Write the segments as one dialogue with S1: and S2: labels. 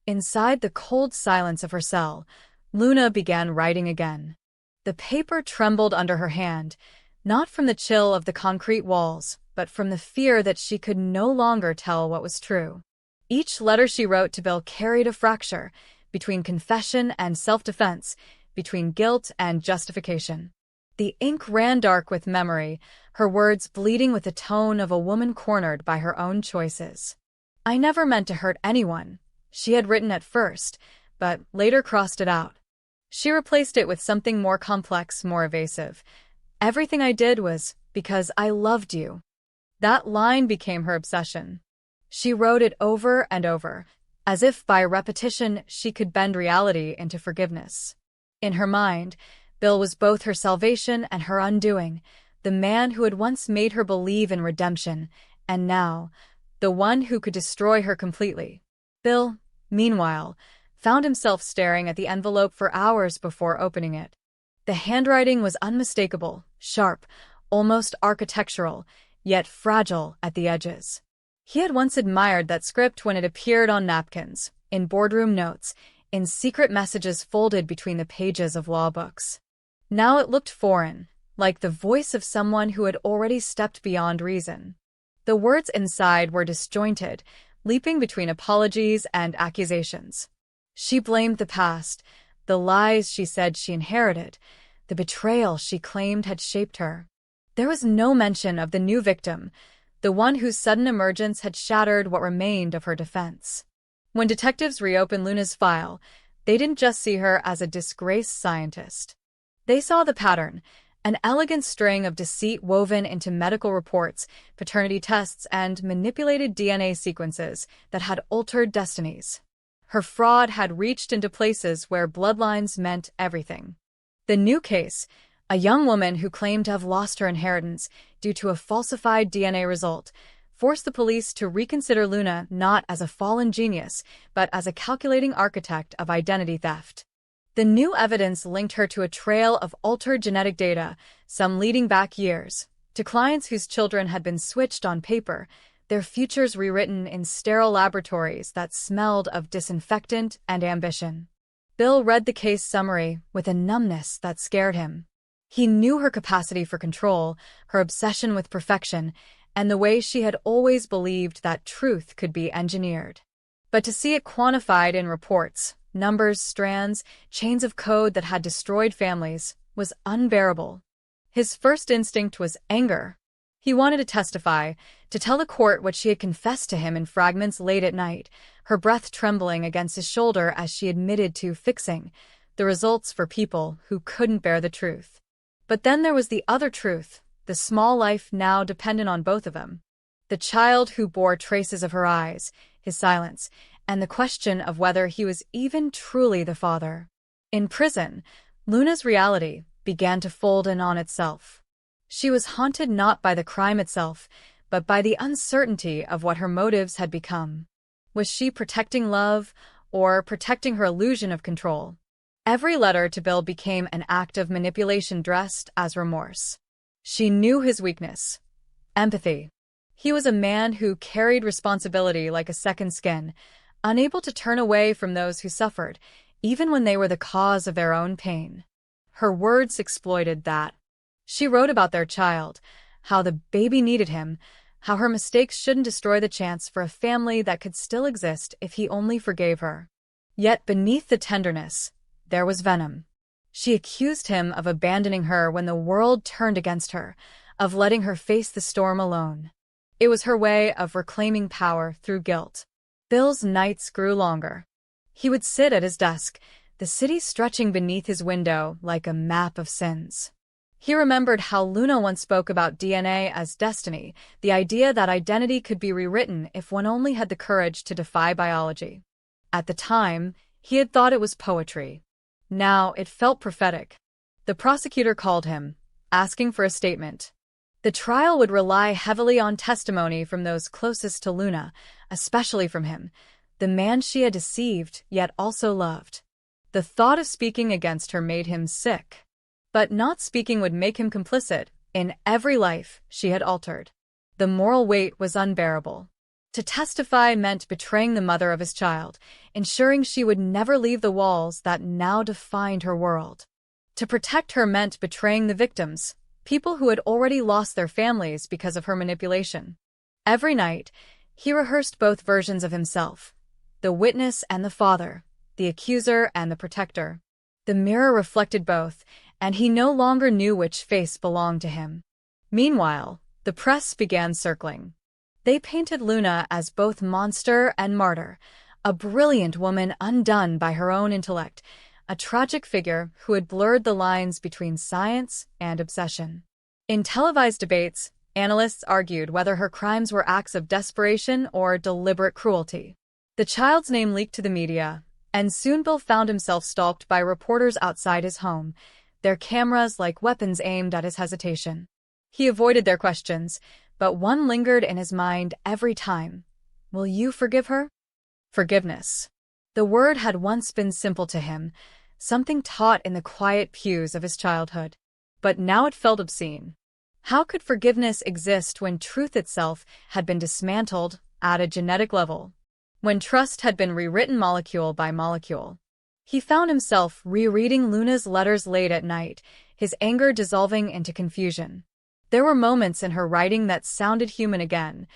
S1: Inside the cold silence of her cell, Luna began writing again. The paper trembled under her hand, not from the chill of the concrete walls, but from the fear that she could no longer tell what was true. Each letter she wrote to Bill carried a fracture between confession and self-defense, between guilt and justification. The ink ran dark with memory, her words bleeding with the tone of a woman cornered by her own choices. "I never meant to hurt anyone," she had written at first, but later crossed it out. She replaced it with something more complex, more evasive. "Everything I did was because I loved you." That line became her obsession. She wrote it over and over, as if by repetition she could bend reality into forgiveness. In her mind, Bill was both her salvation and her undoing, the man who had once made her believe in redemption, and now, the one who could destroy her completely. Bill, meanwhile, found himself staring at the envelope for hours before opening it. The handwriting was unmistakable, sharp, almost architectural, yet fragile at the edges. He had once admired that script when it appeared on napkins, in boardroom notes, in secret messages folded between the pages of law books. Now it looked foreign, like the voice of someone who had already stepped beyond reason. The words inside were disjointed, leaping between apologies and accusations. She blamed the past, the lies she said she inherited, the betrayal she claimed had shaped her. There was no mention of the new victim, the one whose sudden emergence had shattered what remained of her defense. When detectives reopened Luna's file, they didn't just see her as a disgraced scientist. They saw the pattern, an elegant string of deceit woven into medical reports, paternity tests, and manipulated DNA sequences that had altered destinies. Her fraud had reached into places where bloodlines meant everything. The new case, a young woman who claimed to have lost her inheritance due to a falsified DNA result, forced the police to reconsider Luna not as a fallen genius, but as a calculating architect of identity theft. The new evidence linked her to a trail of altered genetic data, some leading back years, to clients whose children had been switched on paper, their futures rewritten in sterile laboratories that smelled of disinfectant and ambition. Bill read the case summary with a numbness that scared him. He knew her capacity for control, her obsession with perfection, and the way she had always believed that truth could be engineered. But to see it quantified in reports, numbers, strands, chains of code that had destroyed families, was unbearable. His first instinct was anger. He wanted to testify, to tell the court what she had confessed to him in fragments late at night, her breath trembling against his shoulder as she admitted to fixing the results for people who couldn't bear the truth. But then there was the other truth, the small life now dependent on both of them. The child who bore traces of her eyes, his silence, and the question of whether he was even truly the father. In prison, Luna's reality began to fold in on itself. She was haunted not by the crime itself, but by the uncertainty of what her motives had become. Was she protecting love, or protecting her illusion of control? Every letter to Bill became an act of manipulation dressed as remorse. She knew his weakness: empathy. He was a man who carried responsibility like a second skin, unable to turn away from those who suffered, even when they were the cause of their own pain. Her words exploited that. She wrote about their child, how the baby needed him, how her mistakes shouldn't destroy the chance for a family that could still exist if he only forgave her. Yet beneath the tenderness, there was venom. She accused him of abandoning her when the world turned against her, of letting her face the storm alone. It was her way of reclaiming power through guilt. Bill's nights grew longer. He would sit at his desk, the city stretching beneath his window like a map of sins. He remembered how Luna once spoke about DNA as destiny, the idea that identity could be rewritten if one only had the courage to defy biology. At the time, he had thought it was poetry. Now it felt prophetic. The prosecutor called him, asking for a statement. The trial would rely heavily on testimony from those closest to Luna, especially from him, the man she had deceived yet also loved. The thought of speaking against her made him sick. But not speaking would make him complicit in every life she had altered. The moral weight was unbearable. To testify meant betraying the mother of his child, ensuring she would never leave the walls that now defined her world. To protect her meant betraying the victims, people who had already lost their families because of her manipulation. Every night, he rehearsed both versions of himself, the witness and the father, the accuser and the protector. The mirror reflected both, and he no longer knew which face belonged to him. Meanwhile, the press began circling. They painted Luna as both monster and martyr, a brilliant woman undone by her own intellect, a tragic figure who had blurred the lines between science and obsession. In televised debates, analysts argued whether her crimes were acts of desperation or deliberate cruelty. The child's name leaked to the media, and soon Bill found himself stalked by reporters outside his home, their cameras like weapons aimed at his hesitation. He avoided their questions, but one lingered in his mind every time. Will you forgive her? Forgiveness. The word had once been simple to him, something taught in the quiet pews of his childhood. But now it felt obscene. How could forgiveness exist when truth itself had been dismantled at a genetic level? When trust had been rewritten molecule by molecule? He found himself rereading Luna's letters late at night, his anger dissolving into confusion. There were moments in her writing that sounded human again,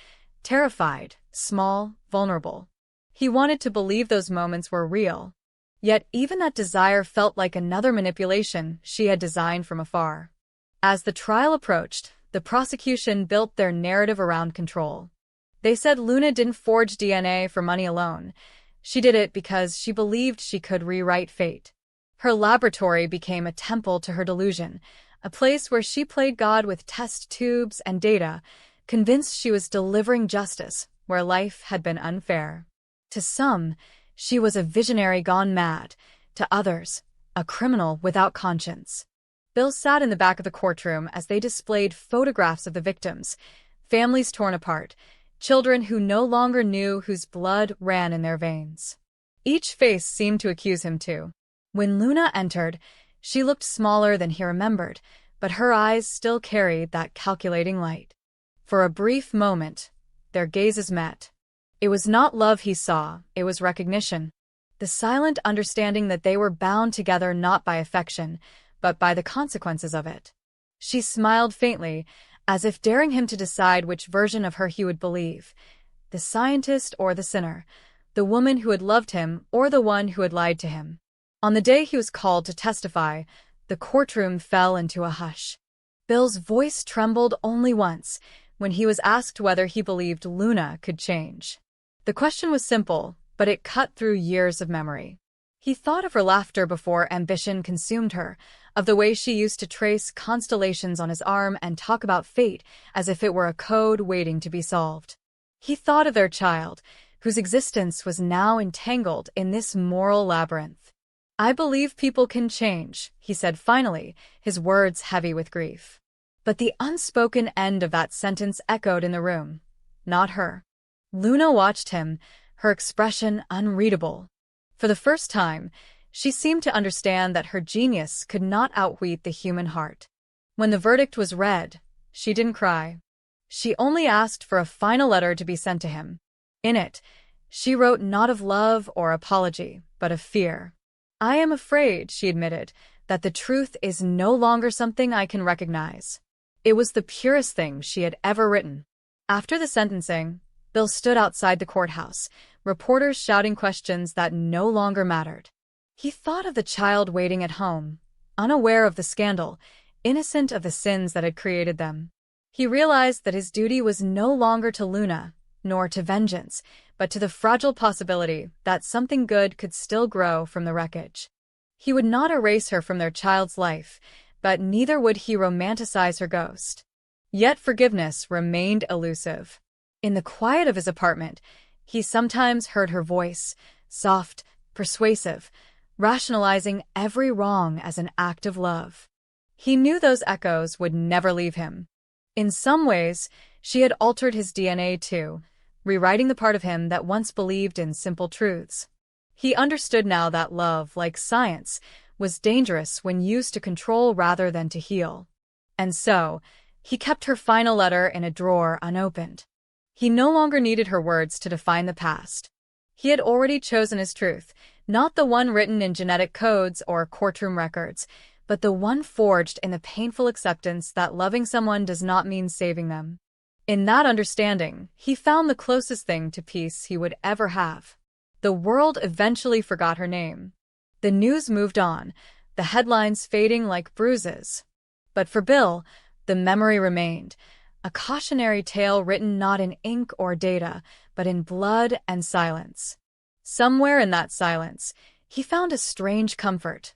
S1: terrified, small, vulnerable. He wanted to believe those moments were real. Yet even that desire felt like another manipulation she had designed from afar. As the trial approached, the prosecution built their narrative around control. They said Luna didn't forge DNA for money alone. She did it because she believed she could rewrite fate. Her laboratory became a temple to her delusion, a place where she played God with test tubes and data, convinced she was delivering justice where life had been unfair. To some, she was a visionary gone mad. To others, a criminal without conscience. Bill sat in the back of the courtroom as they displayed photographs of the victims, families torn apart, children who no longer knew whose blood ran in their veins. Each face seemed to accuse him too. When Luna entered, she looked smaller than he remembered, but her eyes still carried that calculating light. For a brief moment, their gazes met. It was not love he saw, it was recognition. The silent understanding that they were bound together not by affection, but by the consequences of it. She smiled faintly, as if daring him to decide which version of her he would believe, the scientist or the sinner, the woman who had loved him or the one who had lied to him. On the day he was called to testify, the courtroom fell into a hush. Bill's voice trembled only once, when he was asked whether he believed Luna could change. The question was simple, but it cut through years of memory. He thought of her laughter before ambition consumed her, of the way she used to trace constellations on his arm and talk about fate as if it were a code waiting to be solved. He thought of their child, whose existence was now entangled in this moral labyrinth. I believe people can change, he said finally, his words heavy with grief. But the unspoken end of that sentence echoed in the room. Not her. Luna watched him, her expression unreadable. For the first time, she seemed to understand that her genius could not outwit the human heart. When the verdict was read, she didn't cry. She only asked for a final letter to be sent to him. In it, she wrote not of love or apology, but of fear. I am afraid, she admitted, that the truth is no longer something I can recognize. It was the purest thing she had ever written. After the sentencing, Bill stood outside the courthouse, reporters shouting questions that no longer mattered. He thought of the child waiting at home, unaware of the scandal, innocent of the sins that had created them. He realized that his duty was no longer to Luna, nor to vengeance, but to the fragile possibility that something good could still grow from the wreckage. He would not erase her from their child's life, but neither would he romanticize her ghost. Yet forgiveness remained elusive. In the quiet of his apartment, he sometimes heard her voice, soft, persuasive, rationalizing every wrong as an act of love. He knew those echoes would never leave him. In some ways, she had altered his DNA too, rewriting the part of him that once believed in simple truths. He understood now that love, like science, was dangerous when used to control rather than to heal. And so, he kept her final letter in a drawer unopened. He no longer needed her words to define the past. He had already chosen his truth, not the one written in genetic codes or courtroom records, but the one forged in the painful acceptance that loving someone does not mean saving them. In that understanding, he found the closest thing to peace he would ever have. The world eventually forgot her name. The news moved on, the headlines fading like bruises. But for Bill, the memory remained, a cautionary tale written not in ink or data, but in blood and silence. Somewhere in that silence, he found a strange comfort,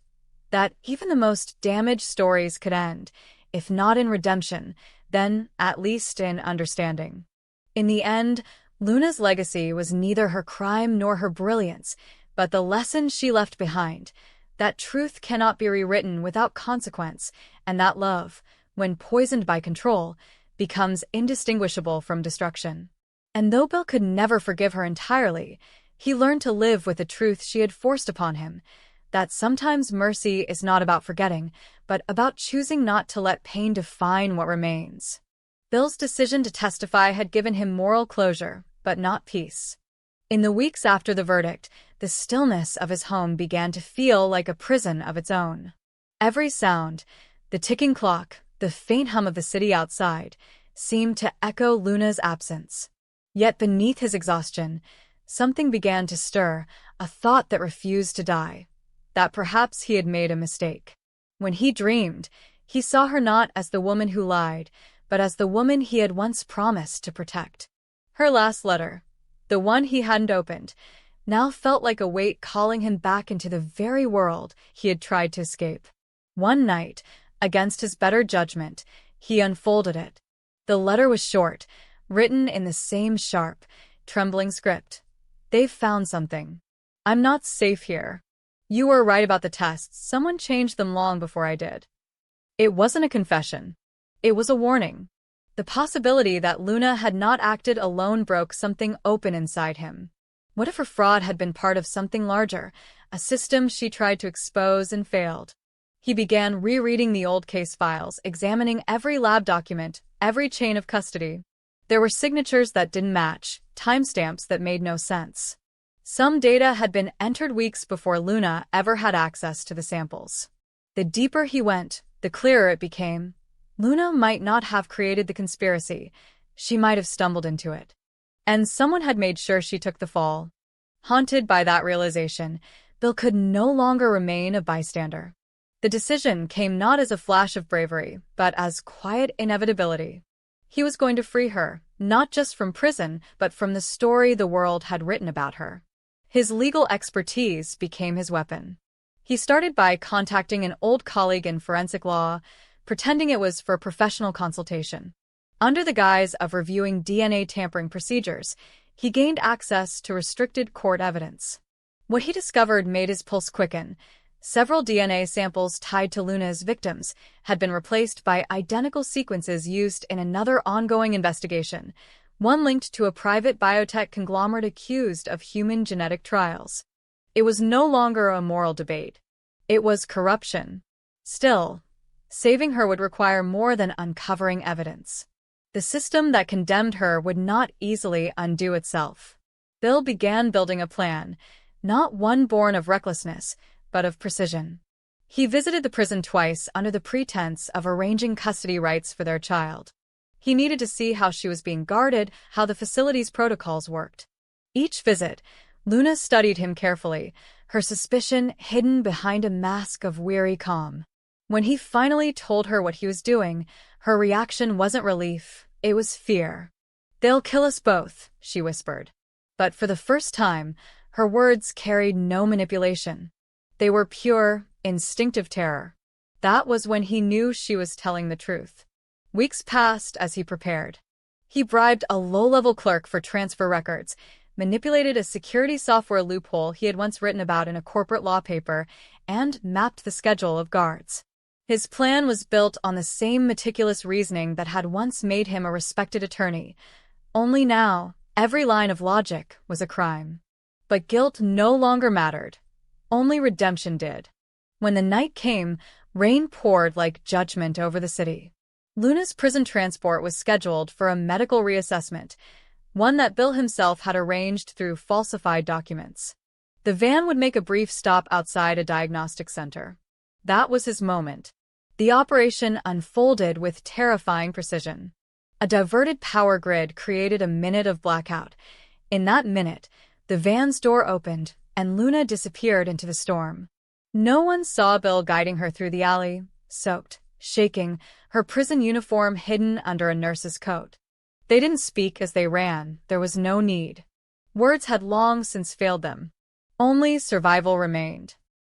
S1: that even the most damaged stories could end, if not in redemption, then at least in understanding. In the end, Luna's legacy was neither her crime nor her brilliance, but the lesson she left behind, that truth cannot be rewritten without consequence, and that love, when poisoned by control, becomes indistinguishable from destruction. And though Bill could never forgive her entirely, he learned to live with the truth she had forced upon him, that sometimes mercy is not about forgetting, but about choosing not to let pain define what remains. Bill's decision to testify had given him moral closure, but not peace. In the weeks after the verdict, the stillness of his home began to feel like a prison of its own. Every sound, the ticking clock, the faint hum of the city outside, seemed to echo Luna's absence. Yet beneath his exhaustion, something began to stir, a thought that refused to die, that perhaps he had made a mistake. When he dreamed, he saw her not as the woman who lied, but as the woman he had once promised to protect. Her last letter, the one he hadn't opened, now felt like a weight calling him back into the very world he had tried to escape. One night, against his better judgment, he unfolded it. The letter was short, written in the same sharp, trembling script. "They've found something. I'm not safe here. You were right about the tests. Someone changed them long before I did." It wasn't a confession. It was a warning. The possibility that Luna had not acted alone broke something open inside him. What if her fraud had been part of something larger, a system she tried to expose and failed? He began rereading the old case files, examining every lab document, every chain of custody. There were signatures that didn't match, timestamps that made no sense. Some data had been entered weeks before Luna ever had access to the samples. The deeper he went, the clearer it became. Luna might not have created the conspiracy. She might have stumbled into it. And someone had made sure she took the fall. Haunted by that realization, Bill could no longer remain a bystander. The decision came not as a flash of bravery, but as quiet inevitability. He was going to free her, not just from prison, but from the story the world had written about her. His legal expertise became his weapon. He started by contacting an old colleague in forensic law, pretending it was for a professional consultation. Under the guise of reviewing DNA tampering procedures, he gained access to restricted court evidence. What he discovered made his pulse quicken. Several DNA samples tied to Luna's victims had been replaced by identical sequences used in another ongoing investigation, one linked to a private biotech conglomerate accused of human genetic trials. It was no longer a moral debate. It was corruption. Still, saving her would require more than uncovering evidence. The system that condemned her would not easily undo itself. Bill began building a plan, not one born of recklessness, but of precision. He visited the prison twice under the pretense of arranging custody rights for their child. He needed to see how she was being guarded, how the facility's protocols worked. Each visit, Luna studied him carefully, her suspicion hidden behind a mask of weary calm. When he finally told her what he was doing, her reaction wasn't relief, it was fear. "They'll kill us both," she whispered. But for the first time, her words carried no manipulation. They were pure, instinctive terror. That was when he knew she was telling the truth. Weeks passed as he prepared. He bribed a low-level clerk for transfer records, manipulated a security software loophole he had once written about in a corporate law paper, and mapped the schedule of guards. His plan was built on the same meticulous reasoning that had once made him a respected attorney. Only now, every line of logic was a crime. But guilt no longer mattered. Only redemption did. When the night came, rain poured like judgment over the city. Luna's prison transport was scheduled for a medical reassessment. one that Bill himself had arranged through falsified documents. The van would make a brief stop outside a diagnostic center. That was his moment. The operation unfolded with terrifying precision. A diverted power grid created a minute of blackout. In that minute, the van's door opened, and Luna disappeared into the storm. No one saw Bill guiding her through the alley, soaked, shaking, her prison uniform hidden under a nurse's coat. They didn't speak as they ran. There was no need. Words had long since failed them. Only survival remained.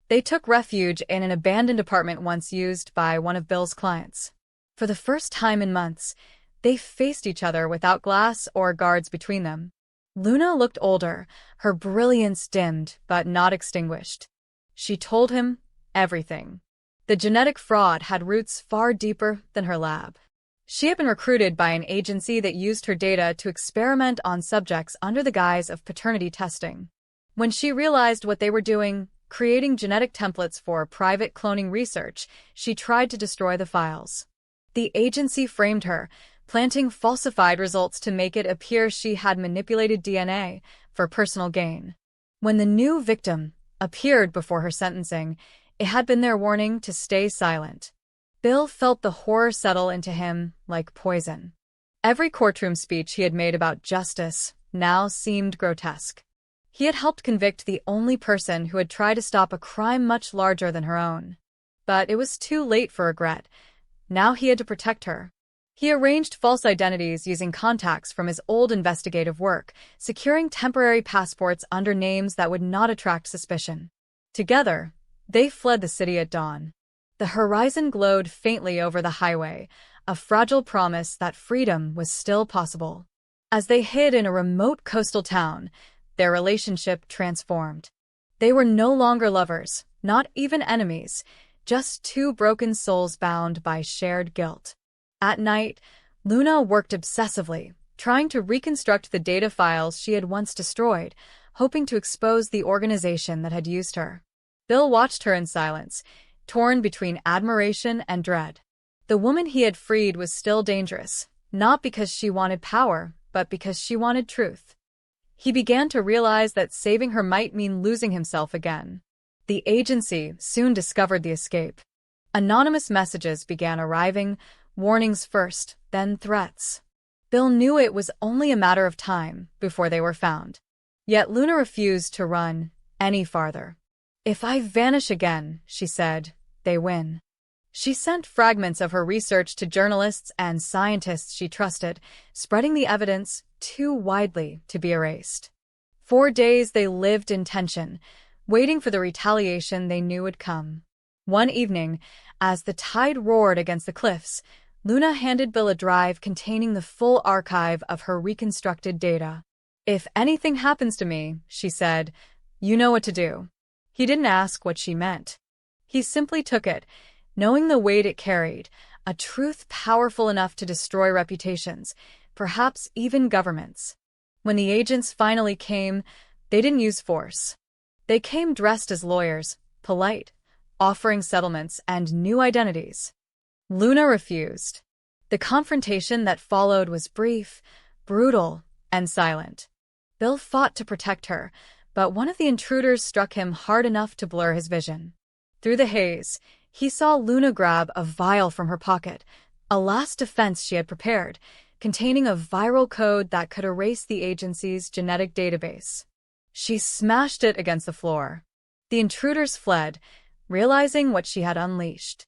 S1: They took refuge in an abandoned apartment once used by one of Bill's clients. For the first time in months, they faced each other without glass or guards between them. Luna looked older, her brilliance dimmed but not extinguished. She told him everything. The genetic fraud had roots far deeper than her lab. She had been recruited by an agency that used her data to experiment on subjects under the guise of paternity testing. When she realized what they were doing, creating genetic templates for private cloning research, she tried to destroy the files. The agency framed her, planting falsified results to make it appear she had manipulated DNA for personal gain. When the new victim appeared before her sentencing, it had been their warning to stay silent. Bill felt the horror settle into him like poison. Every courtroom speech he had made about justice now seemed grotesque. He had helped convict the only person who had tried to stop a crime much larger than her own. But it was too late for regret. Now he had to protect her. He arranged false identities using contacts from his old investigative work, securing temporary passports under names that would not attract suspicion. Together, they fled the city at dawn. The horizon glowed faintly over the highway, a fragile promise that freedom was still possible. As they hid in a remote coastal town, their relationship transformed. They were no longer lovers, not even enemies, just two broken souls bound by shared guilt. At night, Luna worked obsessively, trying to reconstruct the data files she had once destroyed, hoping to expose the organization that had used her. Bill watched her in silence, torn between admiration and dread. The woman he had freed was still dangerous, not because she wanted power, but because she wanted truth. He began to realize that saving her might mean losing himself again. The agency soon discovered the escape. Anonymous messages began arriving, warnings first, then threats. Bill knew it was only a matter of time before they were found. Yet Luna refused to run any farther. "If I vanish again," she said, "they win." She sent fragments of her research to journalists and scientists she trusted, spreading the evidence too widely to be erased. For days they lived in tension, waiting for the retaliation they knew would come. One evening, as the tide roared against the cliffs, Luna handed Bill a drive containing the full archive of her reconstructed data. "If anything happens to me," she said, "you know what to do." He didn't ask what she meant. He simply took it, knowing the weight it carried, a truth powerful enough to destroy reputations, perhaps even governments. When the agents finally came, they didn't use force. They came dressed as lawyers, polite, offering settlements and new identities. Luna refused. The confrontation that followed was brief, brutal, and silent. Bill fought to protect her, but one of the intruders struck him hard enough to blur his vision. Through the haze, he saw Luna grab a vial from her pocket, a last defense she had prepared, containing a viral code that could erase the agency's genetic database. She smashed it against the floor. The intruders fled, realizing what she had unleashed.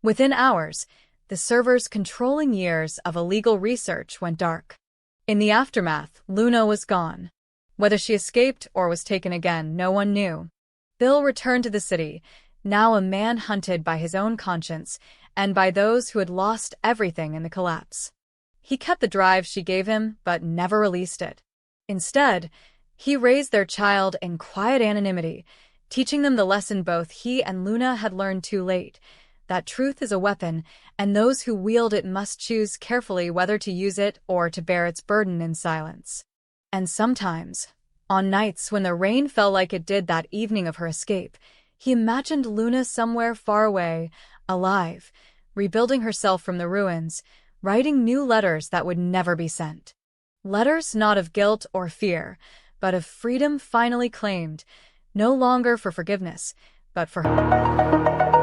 S1: Within hours, the servers controlling years of illegal research went dark. In the aftermath, Luna was gone. Whether she escaped or was taken again, no one knew. Bill returned to the city, now a man hunted by his own conscience and by those who had lost everything in the collapse. He kept the drive she gave him, but never released it. Instead, he raised their child in quiet anonymity, teaching them the lesson both he and Luna had learned too late, that truth is a weapon, and those who wield it must choose carefully whether to use it or to bear its burden in silence. And sometimes, on nights when the rain fell like it did that evening of her escape, he imagined Luna somewhere far away, alive, rebuilding herself from the ruins, writing new letters that would never be sent. Letters not of guilt or fear, but of freedom finally claimed, no longer for forgiveness, but for her.